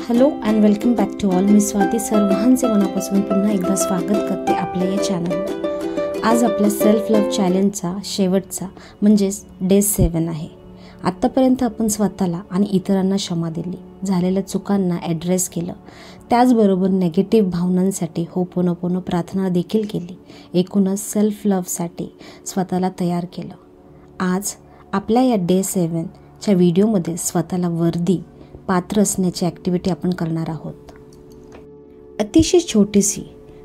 Hello and welcome back to all. मी स्वाती सर्वांचे मनापासून पुन्हा एकदा स्वागत करते आपल्या या चॅनलवर. आज आपल्या सेल्फ लव्ह चॅलेंजचा शेवटचा म्हणजेच डे 7 आहे. आत्तापर्यंत आपण स्वतःला आणि इतरांना क्षमा दिली, झालेल्या चुकांना ॲड्रेस केलं, त्याचबरोबर नेगेटिव्ह भावनांसाठी होपोनोपोनो प्रार्थना देखील केली. एकूणच सेल्फ लव्हसाठी स्वतःला तयार केलं. आज आपल्या या डे 7च्या व्हिडिओमध्ये स्वतःला वर्दी पात्र असण्याची ॲक्टिव्हिटी आपण करणार आहोत. अतिशय छोटीशी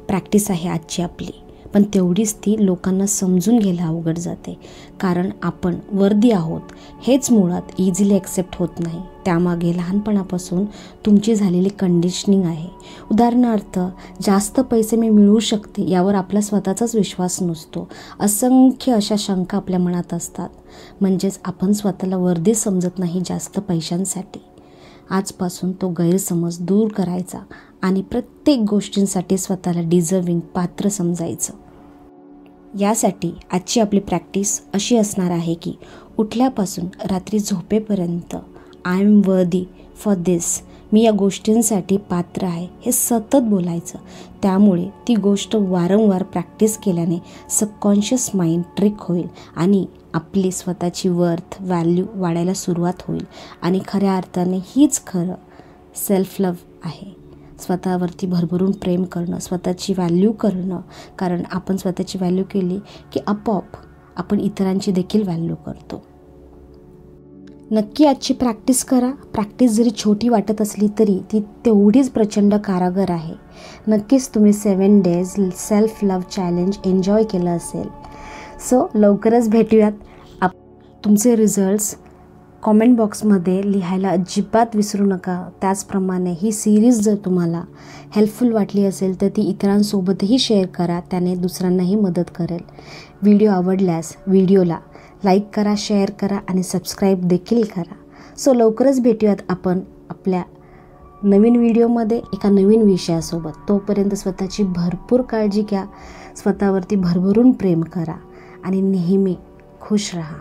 प्रॅक्टिस आहे आजची आपली, पण तेवढीच ती लोकांना समजून घ्यायला अवघड जाते. कारण आपण वर्दी आहोत हेच मुळात इझिली ॲक्सेप्ट होत नाही. त्यामागे लहानपणापासून तुमची झालेली कंडिशनिंग आहे. उदाहरणार्थ, जास्त पैसे मी मिळवू शकते यावर आपला स्वतःचाच विश्वास नसतो. असंख्य अशा शंका आपल्या मनात असतात. म्हणजेच आपण स्वतःला वर्दी समजत नाही जास्त पैशांसाठी. आजपासून तो गैरसमज दूर करायचा आणि प्रत्येक गोष्टींसाठी स्वतःला डिझर्विंग पात्र समजायचं. यासाठी आजची आपली प्रॅक्टिस अशी असणार आहे की उठल्यापासून रात्री झोपेपर्यंत आय एम वर्दी फॉर दिस, मी या गोष्टींसाठी पात्र आहे हे सतत बोलायचं. त्यामुळे ती गोष्ट वारंवार प्रॅक्टिस केल्याने सबकॉन्शियस माइंड ट्रिक होईल आणि आपली स्वतःची वर्थ व्हॅल्यू वाढायला सुरुवात होईल. आणि खऱ्या अर्थाने हीच खरं सेल्फ लव्ह आहे. स्वतःवरती भरभरून प्रेम करणं, स्वतःची व्हॅल्यू करणं. कारण आपण स्वतःची व्हॅल्यू केली की आपोआप आपण इतरांची देखील व्हॅल्यू करतो. नक्की आजची प्रॅक्टिस करा. प्रॅक्टिस जरी छोटी वाटत असली तरी ती तेवढीच प्रचंड कारागर आहे. नक्कीच तुम्ही 7 days self love challenge enjoy केलं असेल. सो लवकरच भेटूयात. तुमचे रिझल्ट्स कॉमेंट बॉक्समध्ये लिहायला अजिबात विसरू नका. त्याचप्रमाणे ही सिरीज जर तुम्हाला हेल्पफुल वाटली असेल तर ती इतरांसोबतही शेअर करा, त्याने दुसऱ्यांनाही मदत करेल. व्हिडिओ आवडल्यास व्हिडिओला लाईक करा, शेअर करा आणि सबस्क्राईब देखील करा. सो लवकरच भेटूयात आपण आपल्या नवीन व्हिडिओमध्ये एका नवीन विषयासोबत. तोपर्यंत स्वतःची भरपूर काळजी घ्या, स्वतःवरती भरभरून प्रेम करा आणि नेहमी खुश राहा.